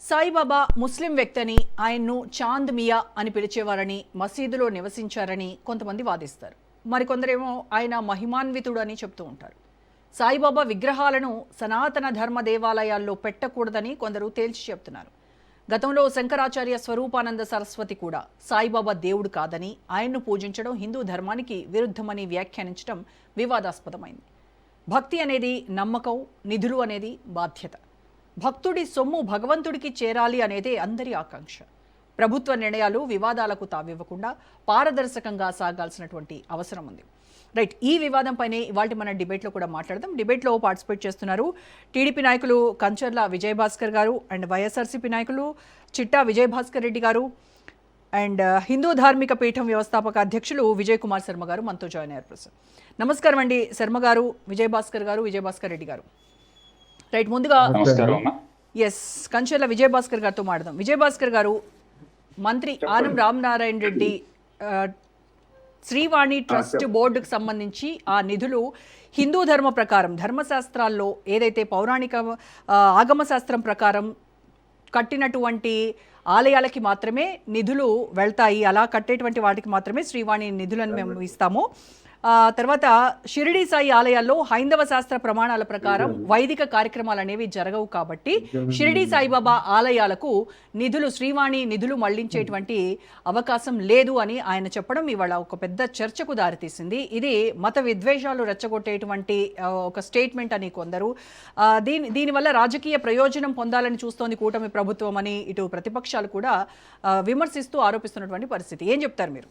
సాయిబాబా ముస్లిం వ్యక్తిని ఆయన్ను చాంద్ మియా అని పిలిచేవారని మసీదులో నివసించారని కొంతమంది వాదిస్తారు. మరికొందరేమో ఆయన మహిమాన్వితుడు అని చెప్తూ ఉంటారు. సాయిబాబా విగ్రహాలను సనాతన ధర్మ దేవాలయాల్లో పెట్టకూడదని కొందరు తేల్చి చెప్తున్నారు. గతంలో శంకరాచార్య స్వరూపానంద సరస్వతి కూడా సాయిబాబా దేవుడు కాదని, ఆయన్ను పూజించడం హిందూ ధర్మానికి విరుద్ధమని వ్యాఖ్యానించడం వివాదాస్పదమైంది. భక్తి అనేది నమ్మకం, నిధులు అనేది బాధ్యత. భక్తుడి సొమ్ము భగవంతుడికి చేరాలి అనేదే అందరి ఆకాంక్ష. ప్రభుత్వ నిర్ణయాలు వివాదాలకు తావివ్వకుండా పారదర్శకంగా సాగాల్సినటువంటి అవసరం ఉంది. రైట్, ఈ వివాదంపైనే ఇవాళ మన డిబేట్లో కూడా మాట్లాడదాం. డిబేట్లో పార్టిసిపేట్ చేస్తున్నారు టీడీపీ నాయకులు కంచర్ల విజయభాస్కర్ గారు అండ్ వైఎస్ఆర్సీపీ నాయకులు చిట్టా విజయభాస్కర్ రెడ్డి గారు అండ్ హిందూ ధార్మిక పీఠం వ్యవస్థాపక అధ్యక్షులు విజయ్ కుమార్ శర్మ గారు మనతో జాయిన్ అయ్యారు. ప్రస్తుతం నమస్కారం అండి శర్మ గారు, విజయభాస్కర్ గారు, విజయభాస్కర్ రెడ్డి గారు. రైట్, ముందుగా కంచెల విజయభాస్కర్ గారితో మాట్లాడదాం. విజయభాస్కర్ గారు, మంత్రి ఆనం రామనారాయణ రెడ్డి శ్రీవాణి ట్రస్ట్ బోర్డుకు సంబంధించి ఆ నిధులు హిందూ ధర్మ ప్రకారం ధర్మశాస్త్రాల్లో ఏదైతే పౌరాణిక ఆగమ శాస్త్రం ప్రకారం కట్టినటువంటి ఆలయాలకి మాత్రమే నిధులు వెళ్తాయి, అలా కట్టేటువంటి వాటికి మాత్రమే శ్రీవాణి నిధులను మేము ఇస్తాము. తర్వాత షిరిడి సాయి ఆలయాల్లో హైందవ శాస్త్ర ప్రమాణాల ప్రకారం వైదిక కార్యక్రమాలు అనేవి జరగవు కాబట్టి షిరిడి సాయిబాబా ఆలయాలకు నిధులు, శ్రీవాణి నిధులు మళ్లించేటువంటి అవకాశం లేదు అని ఆయన చెప్పడం ఇవాళ ఒక పెద్ద చర్చకు దారితీసింది. ఇది మత విద్వేషాలు రెచ్చగొట్టేటువంటి ఒక స్టేట్మెంట్ అని కొందరు, దీనివల్ల రాజకీయ ప్రయోజనం పొందాలని చూస్తోంది కూటమి ప్రభుత్వం అని ఇటు ప్రతిపక్షాలు కూడా విమర్శిస్తూ ఆరోపిస్తున్నటువంటి పరిస్థితి. ఏం చెప్తారు మీరు?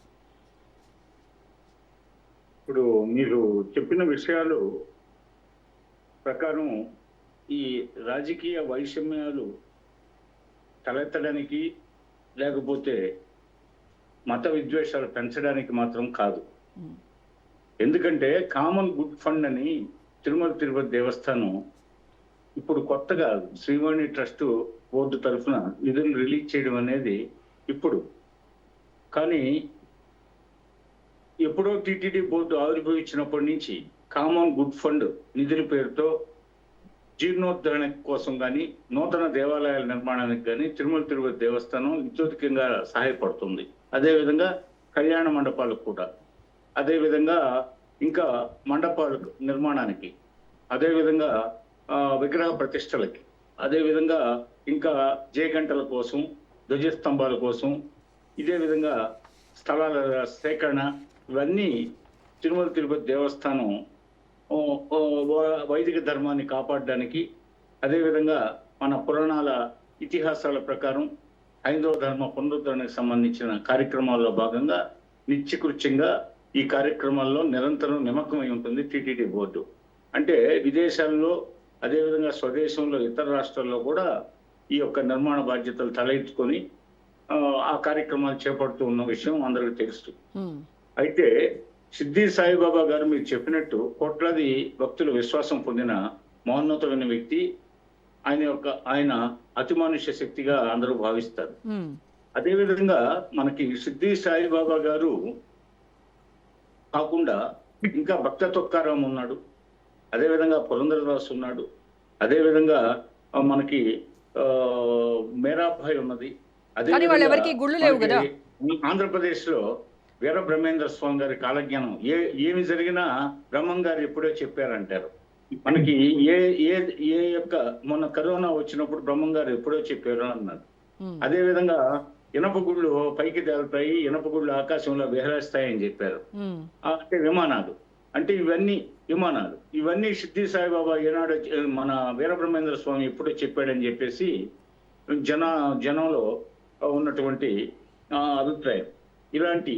ఇప్పుడు మీరు చెప్పిన విషయాలు ప్రకారం ఈ రాజకీయ వైషమ్యాలు తలెత్తడానికి లేకపోతే మత విద్వేషాలు పెంచడానికి మాత్రం కాదు. ఎందుకంటే కామన్ గుడ్ ఫండ్ అని తిరుమల తిరుపతి దేవస్థానం ఇప్పుడు కొత్తగా శ్రీవాణి ట్రస్ట్ బోర్డు తరఫున నిధులు రిలీజ్ చేయడం అనేది ఇప్పుడు, కానీ ఎప్పుడో టీటీడీ బోర్డు ఆవిర్భవించినప్పటి నుంచి కామన్ గుడ్ ఫండ్ నిధుల పేరుతో జీర్ణోద్ధరణ కోసం కానీ నూతన దేవాలయాల నిర్మాణానికి కానీ తిరుమల తిరుపతి దేవస్థానం విద్యుత్కంగా సహాయపడుతుంది. అదేవిధంగా కళ్యాణ మండపాలకు కూడా, అదేవిధంగా ఇంకా మండపాల నిర్మాణానికి, అదేవిధంగా విగ్రహ ప్రతిష్టలకి, అదేవిధంగా ఇంకా జయగంటల కోసం, ధ్వజస్తంభాల కోసం, ఇదే విధంగా స్థలాల సేకరణ, ఇవన్నీ తిరుమల తిరుపతి దేవస్థానం వైదిక ధర్మాన్ని కాపాడడానికి, అదేవిధంగా మన పురాణాల ఇతిహాసాల ప్రకారం హైందవ ధర్మ పునరుద్ధరణకు సంబంధించిన కార్యక్రమాల్లో భాగంగా నిత్యకృత్యంగా ఈ కార్యక్రమాల్లో నిరంతరం నిమగ్నమై ఉంటుంది టీటీడీ బోర్డు. అంటే విదేశాల్లో, అదేవిధంగా స్వదేశంలో, ఇతర రాష్ట్రాల్లో కూడా ఈ యొక్క నిర్మాణ బాధ్యతలు తలెత్తుకొని ఆ కార్యక్రమాలు చేపడుతూ ఉన్న విషయం అందరికీ తెలుసు. అయితే సిద్ధి సాయిబాబా గారు మీరు చెప్పినట్టు కోట్లాది భక్తుల విశ్వాసం పొందిన మహోన్నతమైన వ్యక్తి. ఆయన అతి మనుష్య శక్తిగా అందరూ భావిస్తారు. అదేవిధంగా మనకి సిద్ధి సాయిబాబా గారు కాకుండా ఇంకా భక్త తొక్కారాం ఉన్నాడు, అదేవిధంగా పురంధరదాస్ ఉన్నాడు, అదేవిధంగా మనకి మేరాభాయ్ ఉన్నది. అదే ఆంధ్రప్రదేశ్ లో వీర బ్రహ్మేంద్ర స్వామి గారి కాలజ్ఞానం ఏమి జరిగినా బ్రహ్మం గారు ఎప్పుడో చెప్పారంటారు. మనకి ఏ యొక్క మొన్న కరోనా వచ్చినప్పుడు బ్రహ్మం గారు ఎప్పుడో చెప్పారు అన్నారు. అదే విధంగా ఇనప గుళ్ళు పైకి తేలుతాయి, ఇనప గుళ్ళు ఆకాశంలో విహరిస్తాయని చెప్పారు. అంటే విమానాలు, అంటే ఇవన్నీ విమానాలు, ఇవన్నీ సిద్ధి సాయిబాబా ఏనాడు మన వీరబ్రహ్మేంద్ర స్వామి ఎప్పుడో చెప్పాడని చెప్పేసి జనంలో ఉన్నటువంటి అభిప్రాయం. ఇలాంటి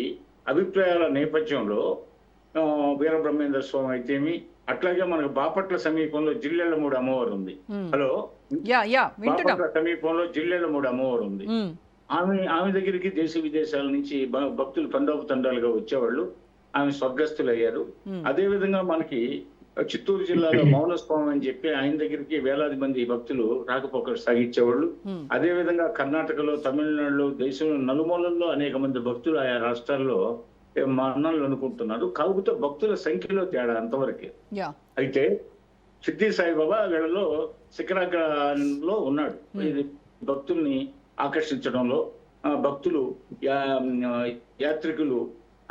అభిప్రాయాల నేపథ్యంలో వీరబ్రహ్మేంద్ర స్వామి అయితేమి, అట్లాగే మనకు బాపట్ల సమీపంలో జిల్లెళ్ళమూడి అమ్మవారు ఉంది. హలో, బాపట్ల సమీపంలో జిల్లెళ్ళమూడి అమ్మవారు ఉంది. ఆమె దగ్గరికి దేశ విదేశాల నుంచి భక్తులు తండోపతండాలుగా వచ్చేవాళ్ళు. ఆమె స్వర్గస్థులు అయ్యారు. అదే విధంగా మనకి చిత్తూరు జిల్లాలో మౌనస్వామి అని చెప్పి ఆయన దగ్గరికి వేలాది మంది భక్తులు రాకపోకలు సాగించేవాళ్ళు. అదే విధంగా కర్ణాటకలో, తమిళనాడులో, దేశంలో నలుమూలల్లో అనేక మంది భక్తులు ఆయా రాష్ట్రాల్లో మన్నలు అనుకుంటున్నారు. కాకపోతే భక్తుల సంఖ్యలో తేడా అంతవరకే. అయితే సిద్ధి సాయిబాబా వీళ్ళలో శిఖరాగ్రంలో ఉన్నాడు. భక్తుల్ని ఆకర్షించడంలో భక్తులు యాత్రికులు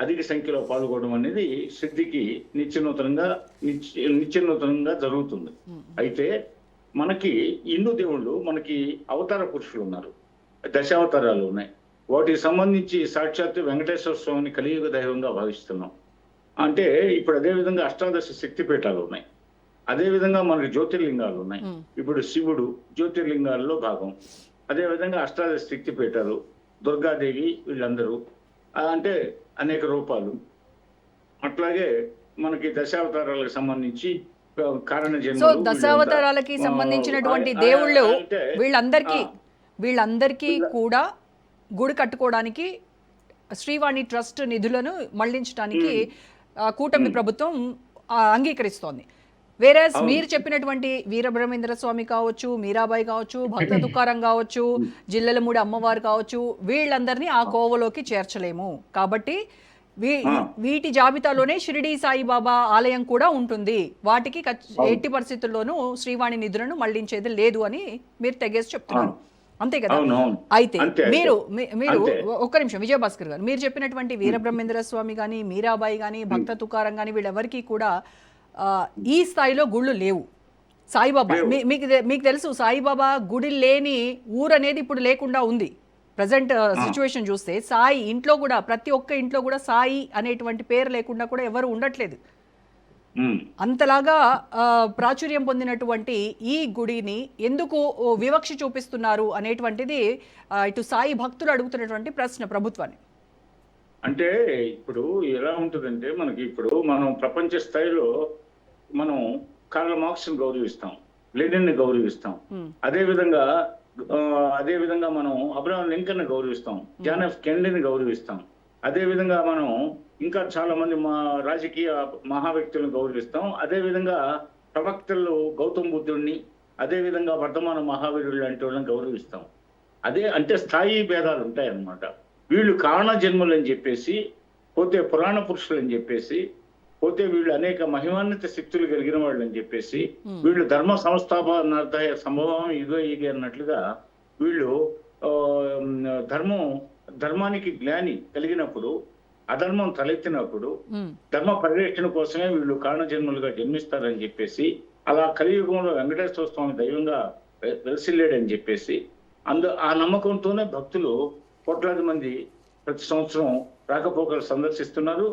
అధిక సంఖ్యలో పాల్గొనడం అనేది సిద్ధికి నిత్యనూతనంగా జరుగుతుంది. అయితే మనకి హిందూ దేవుళ్ళు మనకి అవతార పురుషులు ఉన్నారు, దశావతారాలు ఉన్నాయి. వాటికి సంబంధించి సాక్షాత్తు వెంకటేశ్వర స్వామిని కలియుగ దైవంగా భావిస్తున్నాం. అంటే ఇప్పుడు అదేవిధంగా అష్టాదశ శక్తిపీఠాలు ఉన్నాయి, అదేవిధంగా మనకి జ్యోతిర్లింగాలు ఉన్నాయి. ఇప్పుడు శివుడు జ్యోతిర్లింగాల్లో భాగం, అదేవిధంగా అష్టాదశ శక్తిపీఠాలు, దుర్గాదేవి, వీళ్ళందరూ అంటే అనేక రూపాలు. అట్లాగే మనకి దశావతారాలకు సంబంధించి కారణ సో జన్మలు, దశావతారాలకి సంబంధించినటువంటి దేవుళ్ళు వీళ్ళందరికీ కూడా గుడి కట్టుకోవడానికి శ్రీవాణి ట్రస్ట్ నిధులను మళ్లించడానికి కూటమి ప్రభుత్వం అంగీకరిస్తోంది. వేరేస్ మీరు చెప్పినటువంటి వీరబ్రహ్మేంద్ర స్వామి కావచ్చు, మీరాబాయి కావచ్చు, భక్త తుకారం కావచ్చు, జిల్లెలమూడి అమ్మవారు కావచ్చు, వీళ్ళందరినీ ఆ కోవలోకి చేర్చలేము. కాబట్టి వీటి జాబితాలోనే షిరిడి సాయిబాబా ఆలయం కూడా ఉంటుంది. వాటికి ఎట్టి పరిస్థితుల్లోనూ శ్రీవాణి నిధులను మళ్లించేది లేదు అని మీరు తెగేసి చెప్తున్నారు, అంతే కదా? అయితే మీరు ఒక్క నిమిషం విజయభాస్కర్ గారు, మీరు చెప్పినటువంటి వీరబ్రహ్మేంద్ర స్వామి కానీ, మీరాబాయి కానీ, భక్త తుకారం కానీ, వీళ్ళెవరికి కూడా ఈ స్థాయిలో గుళ్ళు లేవు. సాయిబాబా మీకు తెలుసు, సాయిబాబా గుడి లేని ఊరు అనేది ఇప్పుడు లేకుండా ఉంది. ప్రజెంట్ సిచ్యువేషన్ చూస్తే సాయి ఇంట్లో కూడా, ప్రతి ఒక్క ఇంట్లో కూడా సాయి అనేటువంటి పేరు లేకుండా కూడా ఎవరు ఉండట్లేదు. అంతలాగా ప్రాచుర్యం పొందినటువంటి ఈ గుడిని ఎందుకు వివక్ష చూపిస్తున్నారు అనేటువంటిది ఇటు సాయి భక్తులు అడుగుతున్నటువంటి ప్రశ్న ప్రభుత్వాన్ని. అంటే ఇప్పుడు ఎలా ఉంటుందంటే, మనకి ఇప్పుడు మనం ప్రపంచ స్థాయిలో మనం కార్ల్ మార్క్స్ ని గౌరవిస్తాం, లెనిన్ ని గౌరవిస్తాం, అదేవిధంగా మనం అబ్రహాం లింకన్ ని గౌరవిస్తాం, జాన్ ఎఫ్ కెనడీని గౌరవిస్తాం, అదేవిధంగా మనం ఇంకా చాలా మంది రాజకీయ మహా వ్యక్తులను గౌరవిస్తాం, అదేవిధంగా ప్రవక్తలు గౌతమ్ బుద్ధుడిని, అదేవిధంగా వర్ధమాన మహావీరుడు లాంటి వాళ్ళని గౌరవిస్తాం. అంటే స్థాయి భేదాలు ఉంటాయన్నమాట. వీళ్ళు కారణ జన్మలు అని చెప్పేసి, పోతే పురాణ పురుషులు అని చెప్పేసి, పోతే వీళ్ళు అనేక మహిమాన్విత శక్తులు కలిగిన వాళ్ళు అని చెప్పేసి, వీళ్ళు ధర్మ సంస్థాపనార్థ సంభవం యుగ యుగ అన్నట్లుగా వీళ్ళు ధర్మానికి జ్ఞాని కలిగినప్పుడు, అధర్మం తలెత్తినప్పుడు ధర్మ పరిరక్షణ కోసమే వీళ్ళు కారణ జన్మలుగా జన్మిస్తారని చెప్పేసి, అలా కలియుగంలో వెంకటేశ్వర స్వామి దైవంగా వెలసిల్లాడని చెప్పేసి ఆ నమ్మకంతోనే భక్తులు కోట్లాది మంది ప్రతి సంవత్సరం రాకపోకలు సందర్శిస్తున్నారు.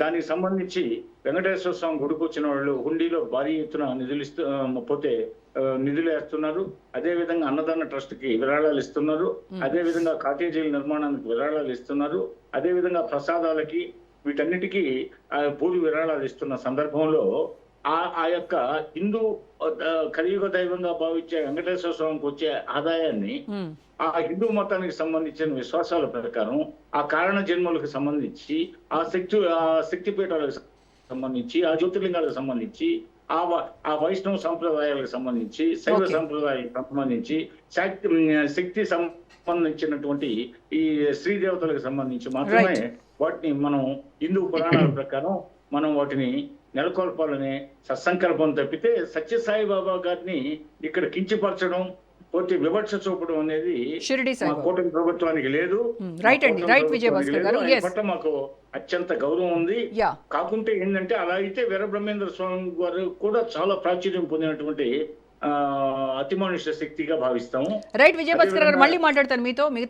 దానికి సంబంధించి వెంకటేశ్వర స్వామి గుడికి వచ్చిన వాళ్ళు హుండీలో భారీ ఎత్తున నిధులు వేస్తున్నారు. అదేవిధంగా అన్నదాన ట్రస్ట్ కి విరాళాలు ఇస్తున్నారు, అదేవిధంగా కాటేజీల నిర్మాణానికి విరాళాలు ఇస్తున్నారు, అదేవిధంగా ప్రసాదాలకి వీటన్నిటికీ పూర్తి విరాళాలు ఇస్తున్న సందర్భంలో ఆ యొక్క హిందూ కలియుగ దైవంగా భావించే వెంకటేశ్వర స్వామికి వచ్చే ఆదాయాన్ని ఆ హిందూ మతానికి సంబంధించిన విశ్వాసాల ప్రకారం, ఆ కారణ జన్మలకు సంబంధించి, ఆ శక్తిపీఠాలకు సంబంధించి, ఆ జ్యోతిర్లింగాలకు సంబంధించి, ఆ వైష్ణవ సంప్రదాయాలకు సంబంధించి, శైవ సంప్రదాయాలకు సంబంధించి, శక్తి సంబంధించినటువంటి ఈ స్త్రీ దేవతలకు సంబంధించి మాత్రమే వాటిని మనం హిందూ పురాణాల ప్రకారం మనం వాటిని నెలకొల్పాలనే సత్సంకల్పం తప్పితే సత్యసాయి బాబా గారిని ఇక్కడ కించపరచడం, పోతే వివక్ష చూపడం అనేది కూటమి ప్రభుత్వానికి లేదు. పట్ల మాకు అత్యంత గౌరవం ఉంది. కాకుంటే ఏంటంటే, అలా అయితే వీరబ్రహ్మేంద్ర స్వామి వారు కూడా చాలా ప్రాచుర్యం పొందినటువంటి అతిమానుష శక్తిగా భావిస్తాము. రైట్ విజయభాస్కర్ గారు, మళ్ళీ మాట్లాడతాను మీతో.